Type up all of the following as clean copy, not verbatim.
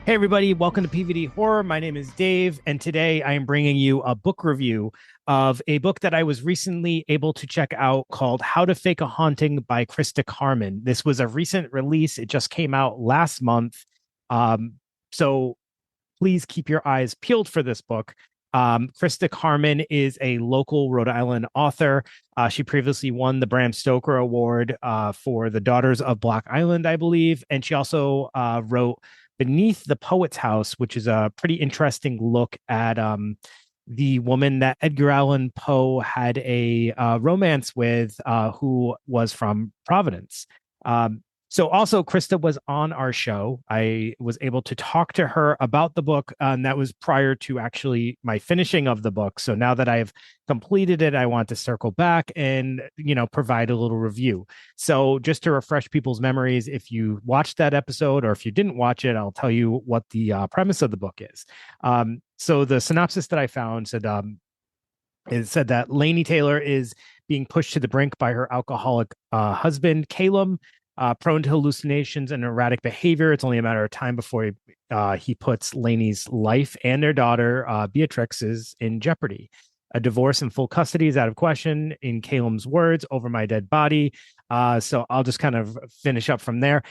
Hey, everybody, welcome to PVD Horror. My name is Dave, and today I am bringing you a book review of a book that I was recently able to check out called How to Fake a Haunting by Christa Carmen. This was a recent release, it just came out last month. Um, so please keep your eyes peeled for this book. Christa Carmen is a local Rhode Island author. She previously won the Bram Stoker Award for The Daughters of Block Island, I believe. And she also wrote Beneath the Poet's House, which is a pretty interesting look at the woman that Edgar Allan Poe had a romance with, who was from Providence. So also Krista was on our show. I was able to talk to her about the book, and that was prior to actually my finishing of the book. So now that I've completed it, I want to circle back and, provide a little review. So just to refresh people's memories, if you watched that episode or if you didn't watch it, I'll tell you what the premise of the book is. So the synopsis that I found said, it said that Lainey Taylor is being pushed to the brink by her alcoholic husband, Caleb, prone to hallucinations and erratic behavior. It's only a matter of time before he puts Lainey's life and their daughter, Beatrix's, in jeopardy. A divorce and full custody is out of question, in Caleb's words, over my dead body. So I'll just kind of finish up from there.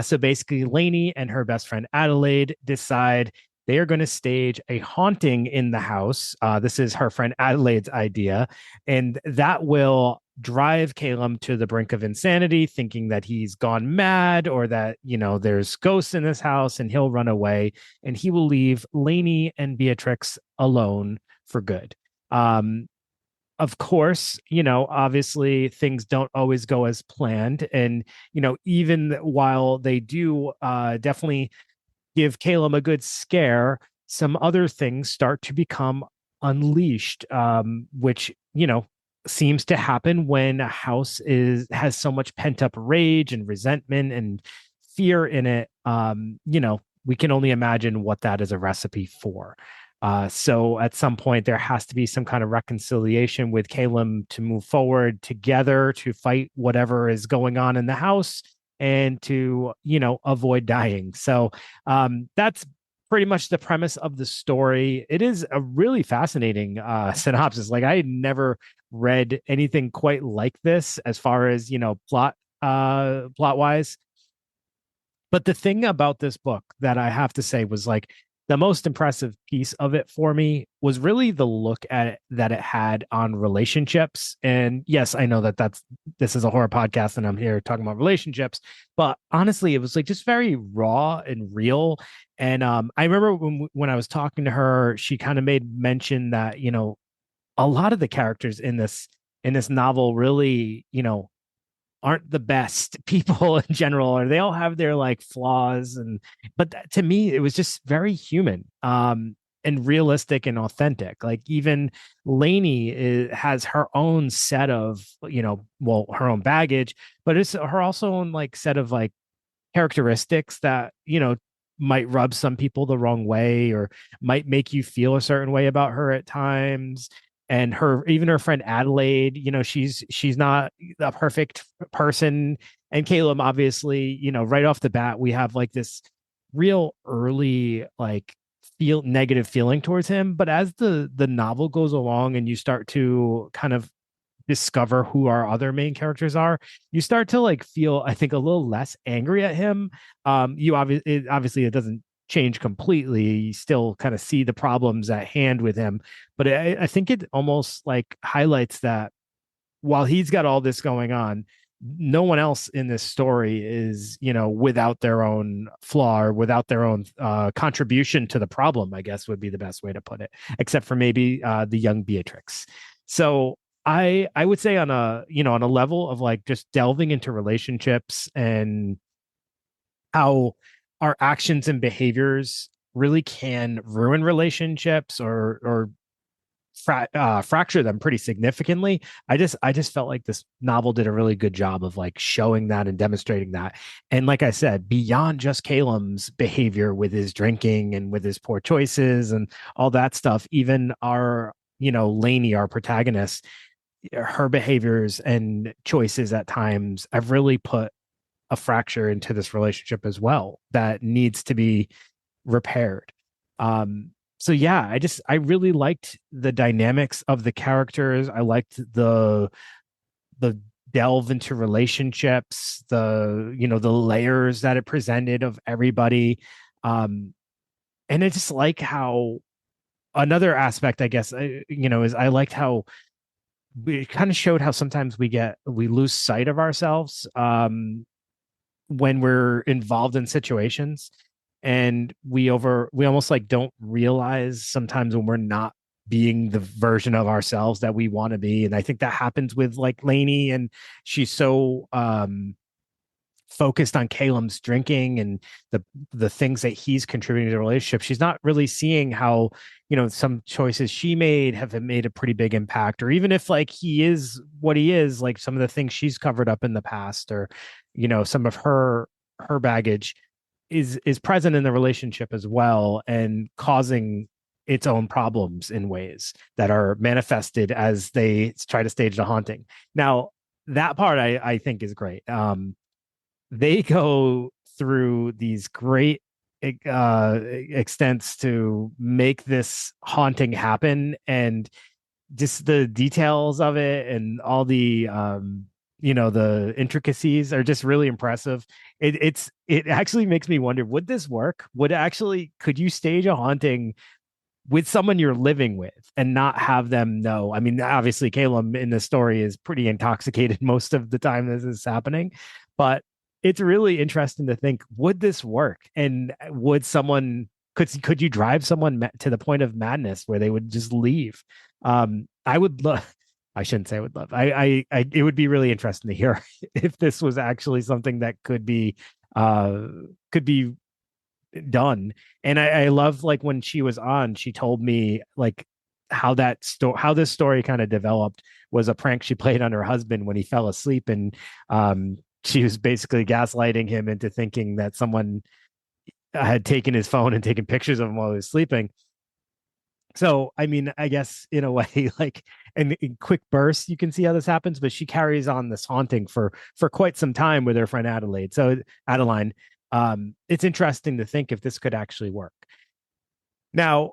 So basically, Lainey and her best friend Adelaide decide they are going to stage a haunting in the house. This is her friend Adelaide's idea, and that will drive Caleb to the brink of insanity, thinking that he's gone mad or that, there's ghosts in this house and he'll run away and he will leave Lainey and Beatrix alone for good. Of course, obviously things don't always go as planned. And, even while they do definitely give Caleb a good scare, some other things start to become unleashed, which, seems to happen when a house has so much pent up rage and resentment and fear in it. We can only imagine what that is a recipe for. So at some point there has to be some kind of reconciliation with Caleb to move forward together to fight whatever is going on in the house and to, avoid dying. So that's pretty much the premise of the story. It is a really fascinating synopsis. Like, I had never read anything quite like this as far as, plot wise. But the thing about this book that I have to say was, like, the most impressive piece of it for me was really the look at it that it had on relationships. And yes, I know that this is a horror podcast and I'm here talking about relationships, but honestly, it was like just very raw and real. And I remember when I was talking to her, she kind of made mention that, a lot of the characters in this novel really, aren't the best people in general, or they all have their like flaws. But to me, it was just very human, and realistic and authentic. Like, even Lainey has her own set of, her own baggage, but it's her also own like set of like characteristics that, might rub some people the wrong way or might make you feel a certain way about her at times. And even her friend Adelaide, she's not a perfect person. And Caleb, obviously, right off the bat, we have like this real early like feel negative feeling towards him. But as the novel goes along and you start to kind of discover who our other main characters are, you start to like feel, I think, a little less angry at him. Obviously it doesn't change completely. You still kind of see the problems at hand with him, but I think it almost like highlights that while he's got all this going on, no one else in this story is, without their own flaw or without their own contribution to the problem, I guess would be the best way to put it, except for maybe the young Beatrix. So I would say on a level of like just delving into relationships and how our actions and behaviors really can ruin relationships or fracture them pretty significantly. I just felt like this novel did a really good job of like showing that and demonstrating that. And like I said, beyond just Caleb's behavior with his drinking and with his poor choices and all that stuff, even our, Lainey, our protagonist, her behaviors and choices at times have really put a fracture into this relationship as well that needs to be repaired. So yeah, I really liked the dynamics of the characters. I liked the delve into relationships, the layers that it presented of everybody. Um, and I just like how another aspect, I guess, is I liked how it kind of showed how sometimes we lose sight of ourselves when we're involved in situations, and we almost like don't realize sometimes when we're not being the version of ourselves that we want to be. And I think that happens with like Lainey, and she's so focused on Caleb's drinking and the things that he's contributing to the relationship. She's not really seeing how, some choices she made have made a pretty big impact, or even if like he is what he is, like some of the things she's covered up in the past, or some of her baggage is present in the relationship as well, and causing its own problems in ways that are manifested as they try to stage the haunting. Now, that part I think is great. They go through these great extents to make this haunting happen, and just the details of it and all the the intricacies are just really impressive. It actually makes me wonder, would this work? Could you stage a haunting with someone you're living with and not have them know? I mean, obviously Caleb in the story is pretty intoxicated most of the time this is happening, but it's really interesting to think, would this work? And would someone could you drive someone to the point of madness where they would just leave? I would love I shouldn't say I would love. It would be really interesting to hear if this was actually something that uh could be done. And I love, like, when she was on, she told me like how this story kind of developed was a prank she played on her husband when he fell asleep, and she was basically gaslighting him into thinking that someone had taken his phone and taken pictures of him while he was sleeping. So, I mean, I guess in a way, like in quick bursts, you can see how this happens, but she carries on this haunting for quite some time with her friend Adelaide. So Adeline, it's interesting to think if this could actually work. Now,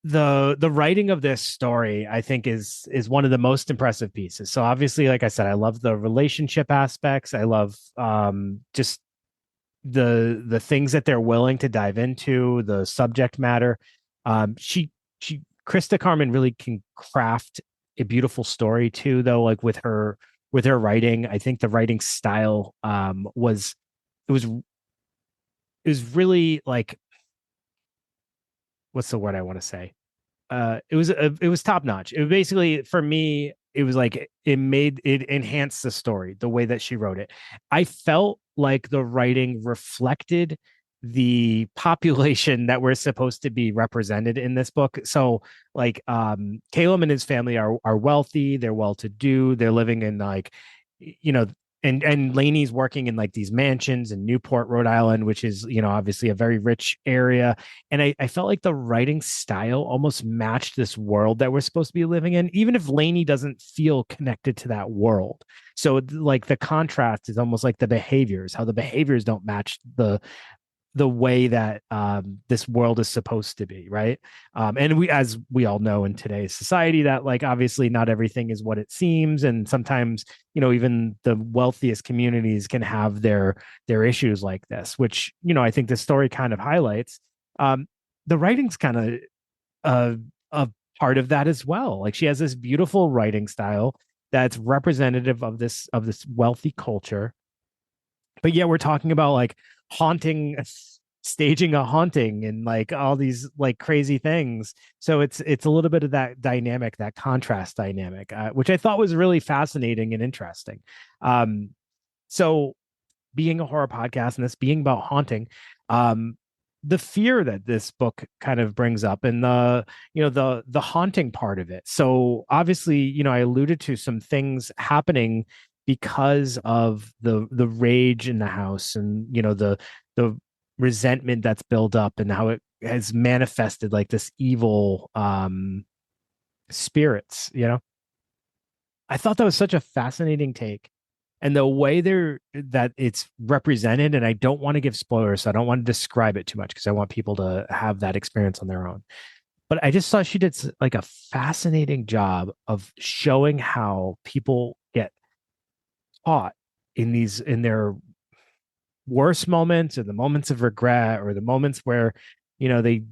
the writing of this story, I think, is one of the most impressive pieces. So obviously, like I said, I love the relationship aspects. I love just the things that they're willing to dive into, the subject matter. She Krista Carmen really can craft a beautiful story too, though, like with her writing. I think the writing style it was it was really like, what's the word I want to say? It was top notch. It was basically, for me, it was like it enhanced the story the way that she wrote it. I felt like the writing reflected the population that we're supposed to be represented in this book. So like Caleb and his family are wealthy, they're well to do, they're living in like, you know, and Lainey's working in like these mansions in Newport, Rhode Island, which is, obviously a very rich area. And I felt like the writing style almost matched this world that we're supposed to be living in, even if Lainey doesn't feel connected to that world. So like the contrast is almost like how the behaviors don't match the way that this world is supposed to be, right? And as we all know in today's society, that like obviously not everything is what it seems, and sometimes even the wealthiest communities can have their issues like this, which I think this story kind of highlights. Um, the writing's kind of a part of that as well. Like she has this beautiful writing style that's representative of this wealthy culture, but yet we're talking about like haunting, staging a haunting, and like all these like crazy things. So it's a little bit of that dynamic, that contrast dynamic, which I thought was really fascinating and interesting. So being a horror podcast and this being about haunting, um the fear that this book kind of brings up, and the haunting part of it. So obviously, I alluded to some things happening because of the rage in the house, and the resentment that's built up, and how it has manifested like this evil spirits. I thought that was such a fascinating take. and the way that it's represented, and I don't want to give spoilers, so I don't want to describe it too much because I want people to have that experience on their own. But I just thought she did like a fascinating job of showing how people get caught in their worst moments, or the moments of regret, or the moments where they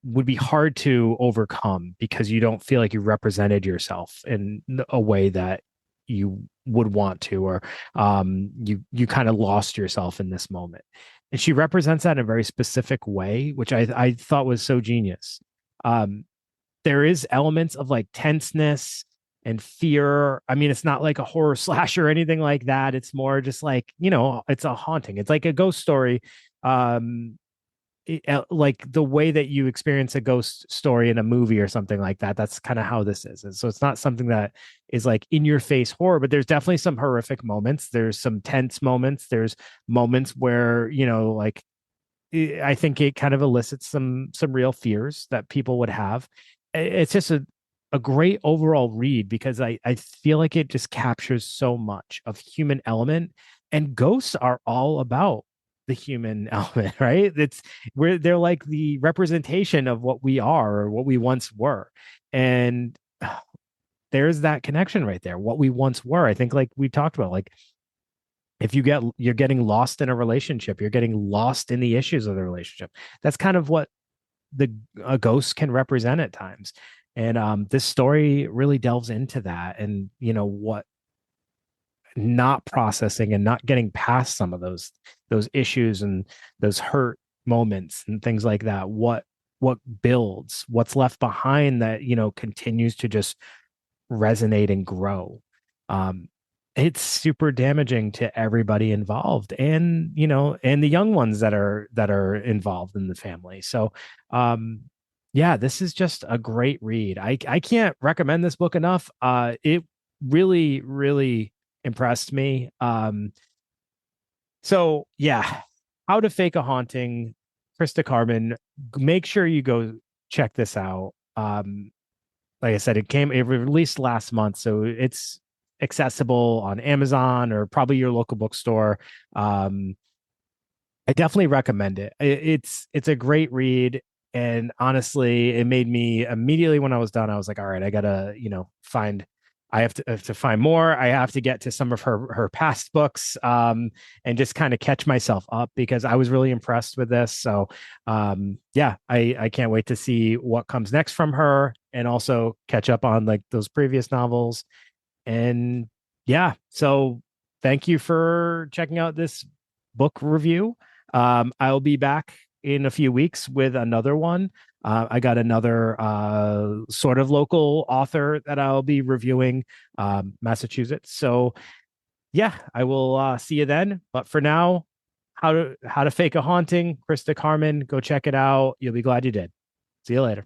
would be hard to overcome because you don't feel like you represented yourself in a way that you would want to, or you kind of lost yourself in this moment. And she represents that in a very specific way, which I thought was so genius. um there is elements of like tenseness and fear. I mean, it's not like a horror slasher or anything like that. It's more just like, it's a haunting. It's like a ghost story. Like the way that you experience a ghost story in a movie or something like that. That's kind of how this is. And so it's not something that is like in your face horror, but there's definitely some horrific moments. There's some tense moments. There's moments where, like I think it kind of elicits some real fears that people would have. It's just a great overall read because I feel like it just captures so much of human element, and ghosts are all about the human element, right? It's where they're like the representation of what we are or what we once were. And there's that connection right there. What we once were. I think like we talked about, like if you're getting lost in a relationship, you're getting lost in the issues of the relationship. That's kind of what the a ghost can represent at times. And this story really delves into that, and what not processing and not getting past some of those issues and those hurt moments and things like that, what builds, what's left behind that continues to just resonate and grow. um it's super damaging to everybody involved, and and the young ones that are involved in the family. So yeah, this is just a great read. I can't recommend this book enough. It really, really impressed me. So yeah, How to Fake a Haunting, Christa Carmen. Make sure you go check this out. Like I said, it released last month, so it's accessible on Amazon or probably your local bookstore. Um, I definitely recommend it. It's a great read, and honestly, it made me immediately when I was done. I was like, all right, I gotta find. I have to find more. I have to get to some of her past books, and just kind of catch myself up because I was really impressed with this. So yeah, I can't wait to see what comes next from her, and also catch up on like those previous novels. And yeah, so thank you for checking out this book review. I'll be back in a few weeks with another one. I got another sort of local author that I'll be reviewing, Massachusetts. So yeah, I will see you then. But for now, How to Fake a Haunting, Christa Carmen. Go check it out. You'll be glad you did. See you later.